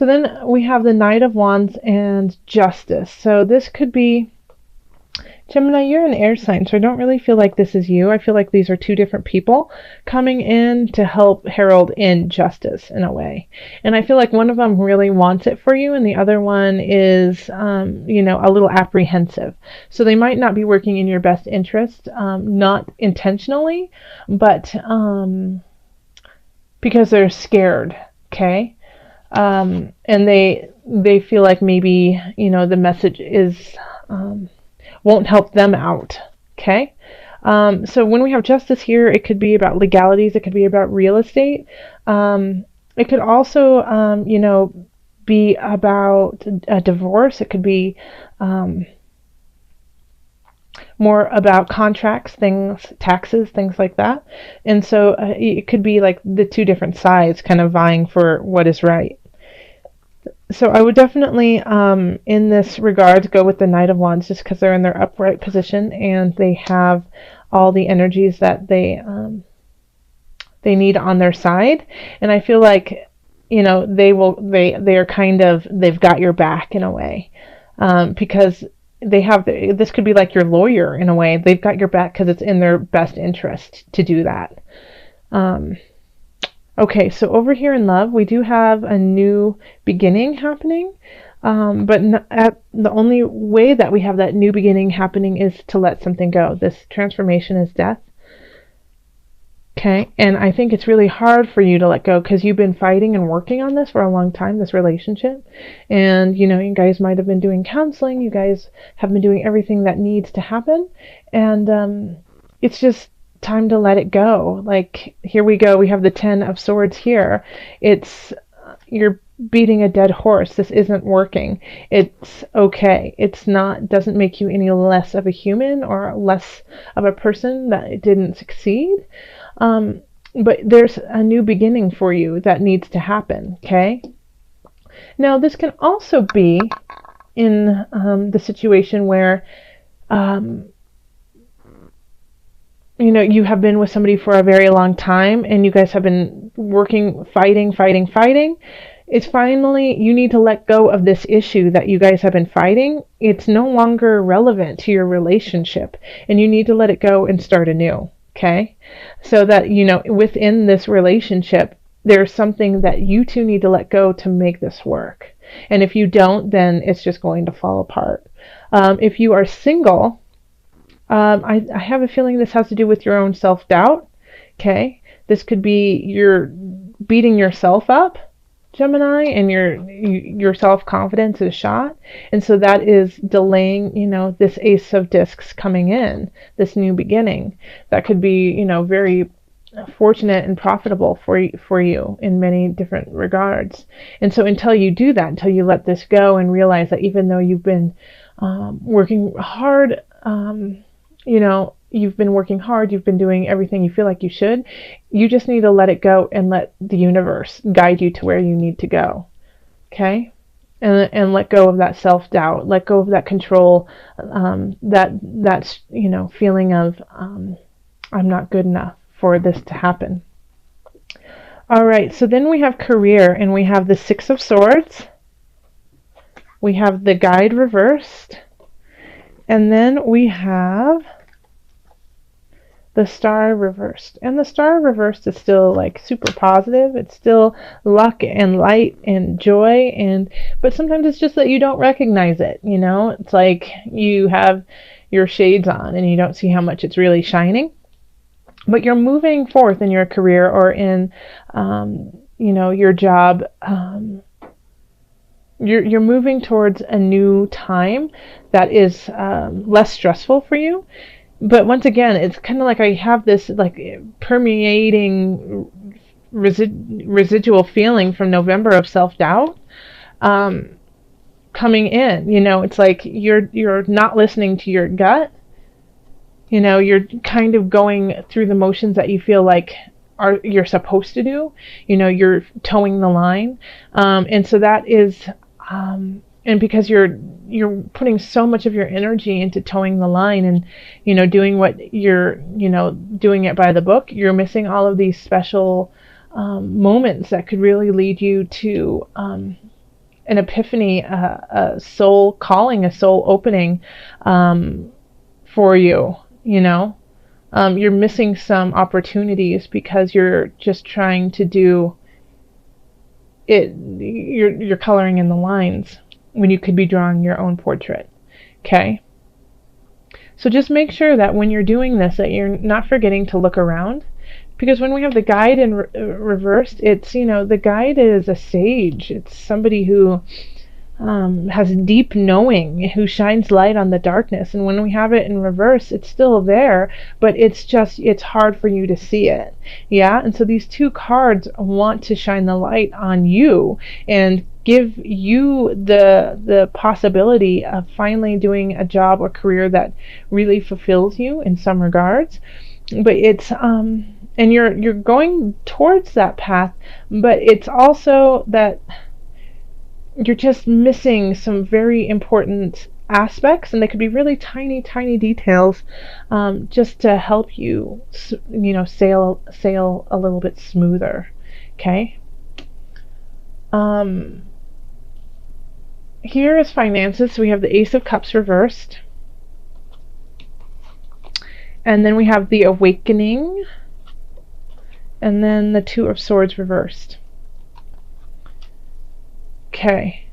So then we have the Knight of Wands and Justice. So this could be, Gemini, you're an air sign, so I don't really feel like this is you. I feel like these are two different people coming in to help herald in justice in a way. And I feel like one of them really wants it for you, and the other one is, a little apprehensive. So they might not be working in your best interest, not intentionally, but because they're scared, okay? And they feel like maybe, the message is... won't help them out. Okay. So when we have justice here, it could be about legalities. It could be about real estate. It could also, be about a divorce. It could be more about contracts, things, taxes, things like that. And so it could be like the two different sides kind of vying for what is right. So I would definitely, in this regard, go with the Knight of Wands just because they're in their upright position and they have all the energies that they need on their side. And I feel like, they're kind of, they've got your back in a way, because they have, this could be like your lawyer in a way. They've got your back because it's in their best interest to do that. Okay, so over here in love, we do have a new beginning happening, but the only way that we have that new beginning happening is to let something go. This transformation is death. Okay, and I think it's really hard for you to let go because you've been fighting and working on this for a long time, this relationship. And, you guys might have been doing counseling. You guys have been doing everything that needs to happen. And it's just time to let it go. Like, here we go. We have the 10 of Swords here. You're beating a dead horse. This isn't working. It's okay. It's not, doesn't make you any less of a human or less of a person that it didn't succeed. But there's a new beginning for you that needs to happen. Okay. Now this can also be in the situation where you have been with somebody for a very long time and you guys have been working, fighting. It's finally, you need to let go of this issue that you guys have been fighting. It's no longer relevant to your relationship and you need to let it go and start anew. Okay. So that, within this relationship, there's something that you two need to let go to make this work. And if you don't, then it's just going to fall apart. If you are single, I have a feeling this has to do with your own self-doubt. Okay. This could be you're beating yourself up, Gemini, and your self-confidence is shot. And so that is delaying, this Ace of Discs coming in, this new beginning. That could be, very fortunate and profitable for you in many different regards. And so until you do that, until you let this go and realize that even though you've been working hard, you've been working hard, you've been doing everything you feel like you should, you just need to let it go and let the universe guide you to where you need to go. Okay? And let go of that self-doubt, let go of that control, that's feeling of I'm not good enough for this to happen. All right, so then we have career, and we have the Six of Swords. We have the Guide reversed. And then we have the Star reversed. And the Star reversed is still like super positive. It's still luck and light and joy, but sometimes it's just that you don't recognize it, It's like you have your shades on and you don't see how much it's really shining. But you're moving forth in your career or in your job. You're moving towards a new time that is less stressful for you. But once again, it's kind of like I have this like permeating residual feeling from November of self-doubt coming in. It's like you're not listening to your gut. You're kind of going through the motions that you feel like you're supposed to do. You're towing the line. And so that is... and because you're putting so much of your energy into towing the line and doing what you're doing it by the book, you're missing all of these special moments that could really lead you to an epiphany, a soul calling, a soul opening for you, you know. You're missing some opportunities because you're just trying to do it. You're coloring in the lines when you could be drawing your own portrait. Okay. So just make sure that when you're doing this, that you're not forgetting to look around. Because when we have the guide in reversed, it's, you know, the guide is a sage. It's somebody who has deep knowing, who shines light on the darkness. And when we have it in reverse, it's still there, but it's hard for you to see it. Yeah. And so these two cards want to shine the light on you and give you the possibility of finally doing a job or career that really fulfills you in some regards. But it's and you're going towards that path, but it's also that you're just missing some very important aspects, and they could be really tiny details, just to help you, you know, sail a little bit smoother. Okay. Here is finances. So we have the Ace of Cups reversed, and then we have the Awakening, and then the Two of Swords reversed. Okay.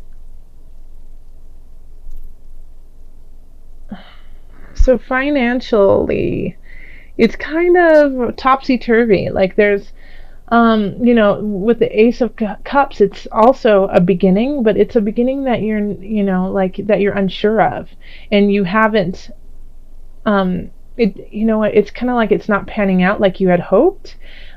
So financially, it's kind of topsy-turvy. Like there's, you know, with the Ace of Cups, it's also a beginning, but it's a beginning that you're, you know, like that you're unsure of, and you haven't, you know what, it's kind of like it's not panning out like you had hoped,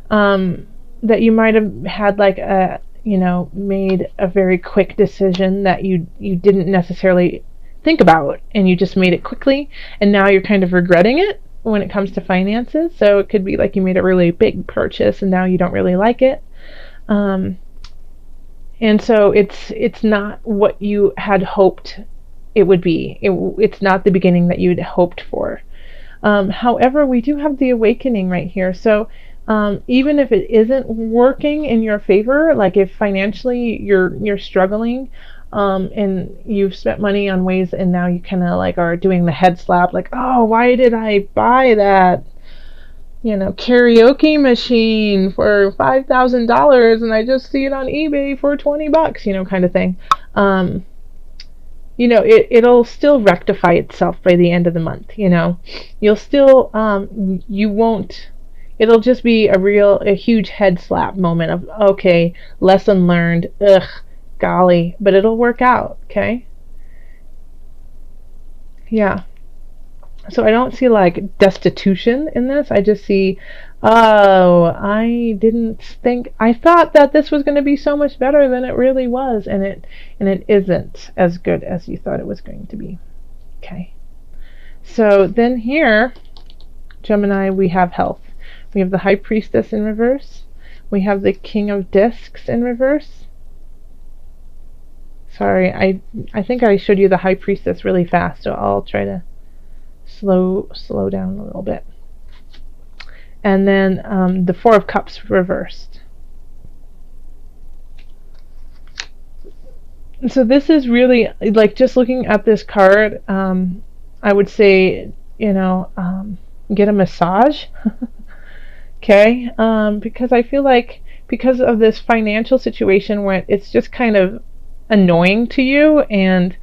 that you might have had like a, you know, made a very quick decision that you didn't necessarily think about, and you just made it quickly, and now you're kind of regretting it when it comes to finances. So it could be like you made a really big purchase and now you don't really like it, and so it's not what you had hoped it would be. It's not the beginning that you'd hoped for. However, we do have the Awakening right here. So even if it isn't working in your favor, like if financially you're struggling, and you've spent money on ways, and now you kind of like are doing the head slap, like, oh, why did I buy that, you know, karaoke machine for $5,000 and I just see it on eBay for $20, you know, kind of thing. You know, it'll still rectify itself by the end of the month. You know, you'll still, you won't. It'll just be a huge head slap moment of, okay, lesson learned, ugh, golly, but it'll work out, okay? Yeah. So I don't see like destitution in this. I just see, oh, I thought that this was going to be so much better than it really was, and it isn't as good as you thought it was going to be. Okay. So then here, Gemini, we have health. We have the High Priestess in reverse. We have the King of Discs in reverse. Sorry, I think I showed you the High Priestess really fast, so I'll try to slow down a little bit. And then the Four of Cups reversed. So this is really, like, just looking at this card, I would say, you know, get a massage. Okay, because I feel like because of this financial situation where it's just kind of annoying to you, and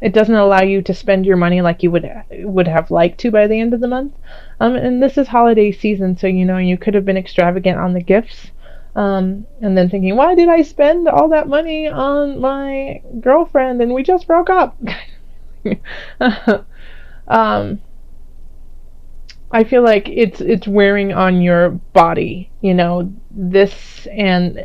it doesn't allow you to spend your money like you would have liked to by the end of the month. And this is holiday season, so you know you could have been extravagant on the gifts, and then thinking, why did I spend all that money on my girlfriend and we just broke up? I feel like it's wearing on your body, you know, this, and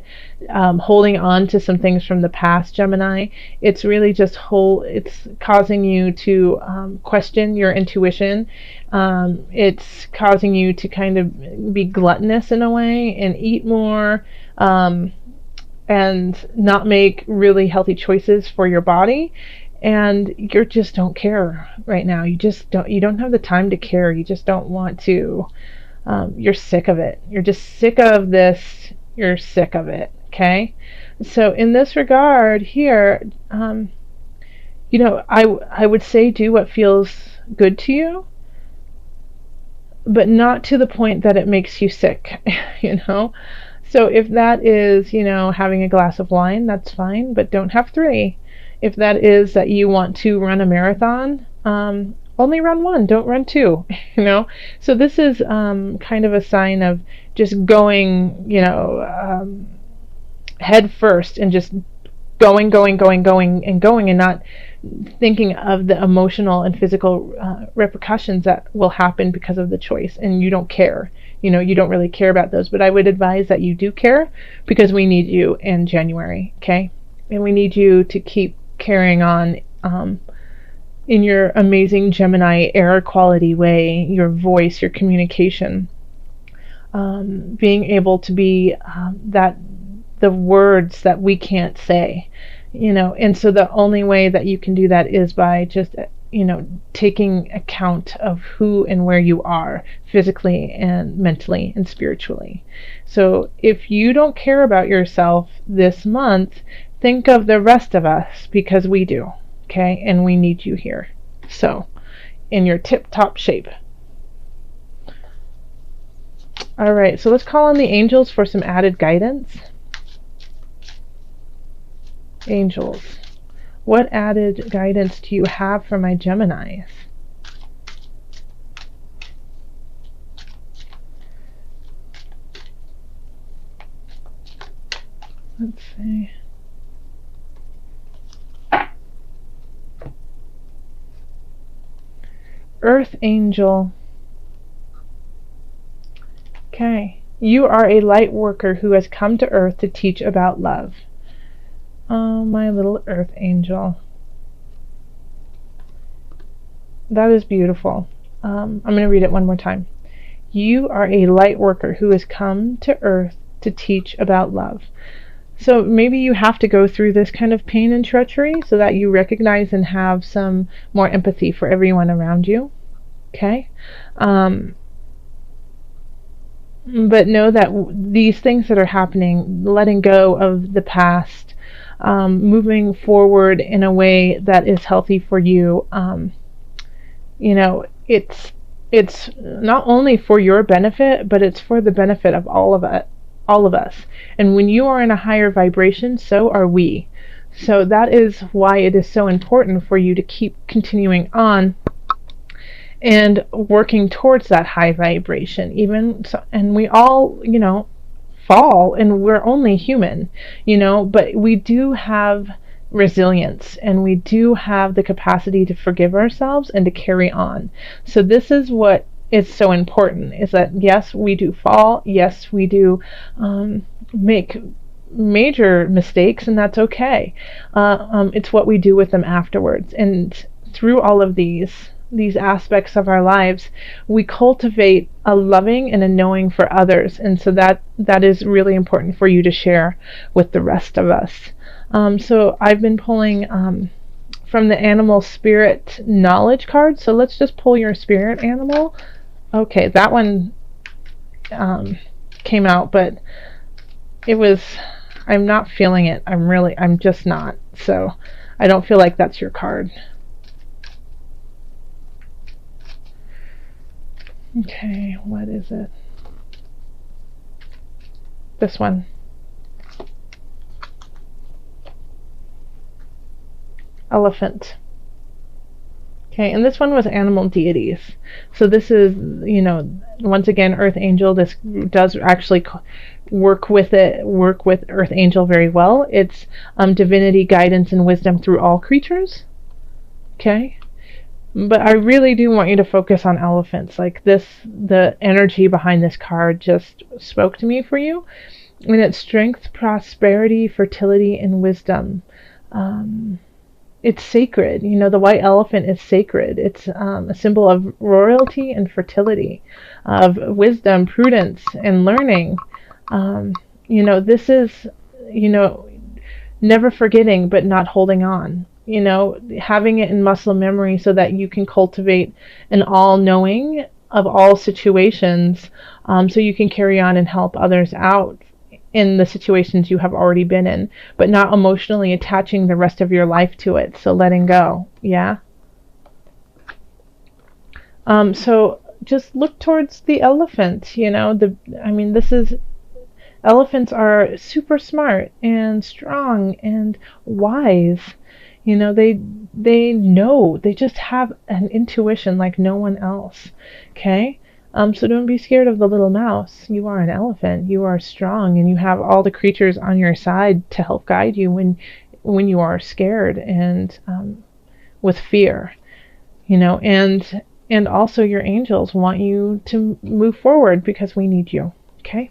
holding on to some things from the past, Gemini. It's really just it's causing you to question your intuition. It's causing you to kind of be gluttonous in a way and eat more, and not make really healthy choices for your body. And you just don't care right now. You don't have the time to care. You just don't want to. You're sick of it. You're just sick of this. You're sick of it. Okay, so in this regard here, I would say do what feels good to you, but not to the point that it makes you sick. So if that is, having a glass of wine, that's fine, but don't have three. If that is that you want to run a marathon, only run one, don't run two. So this is kind of a sign of just going, head first and just going, and not thinking of the emotional and physical repercussions that will happen because of the choice, and you don't care. You don't really care about those, but I would advise that you do care, because we need you in January, okay? And we need you to keep carrying on in your amazing Gemini air quality way, your voice, your communication, being able to be the words that we can't say, and so the only way that you can do that is by just, taking account of who and where you are physically and mentally and spiritually. So if you don't care about yourself this month, think of the rest of us, because we do, okay? And we need you here. So, in your tip-top shape. All right, so let's call on the angels for some added guidance. Angels, what added guidance do you have for my Geminis? Let's see. Earth Angel. Okay. You are a light worker who has come to Earth to teach about love. Oh, my little Earth Angel. That is beautiful. I'm going to read it one more time. You are a light worker who has come to Earth to teach about love. So maybe you have to go through this kind of pain and treachery so that you recognize and have some more empathy for everyone around you. Okay? But know that these things that are happening, letting go of the past, moving forward in a way that is healthy for you, it's not only for your benefit, but it's for the benefit of all of us. And when you are in a higher vibration, so are we. So that is why it is so important for you to keep continuing on and working towards that high vibration. And we all, fall, and we're only human, but we do have resilience, and we do have the capacity to forgive ourselves and to carry on. So this is what is so important, is that yes, we do fall, yes, we do make major mistakes, and that's okay. It's what we do with them afterwards. And through all of these aspects of our lives, we cultivate a loving and a knowing for others, and so that is really important for you to share with the rest of us. So I've been pulling from the animal spirit knowledge card, so let's just pull your spirit animal. Okay, that one came out, but I'm not feeling it. I'm just not. So I don't feel like that's your card. Okay, what is it? This one. Elephant. Okay, and this one was animal deities. So this is, once again, Earth Angel. This does actually work with Earth Angel very well. It's divinity, guidance, and wisdom through all creatures. Okay? But I really do want you to focus on elephants. Like this, the energy behind this card just spoke to me for you. And it's strength, prosperity, fertility, and wisdom. It's sacred. The white elephant is sacred. It's a symbol of royalty and fertility, of wisdom, prudence, and learning. This is, never forgetting but not holding on. Having it in muscle memory so that you can cultivate an all-knowing of all situations, so you can carry on and help others out in the situations you have already been in, but not emotionally attaching the rest of your life to it. So letting go. Yeah. So just look towards the elephant, this is, elephants are super smart and strong and wise. They know, they just have an intuition like no one else. Okay? So don't be scared of the little mouse. You are an elephant. You are strong, and you have all the creatures on your side to help guide you when you are scared and with fear. And also your angels want you to move forward because we need you. Okay?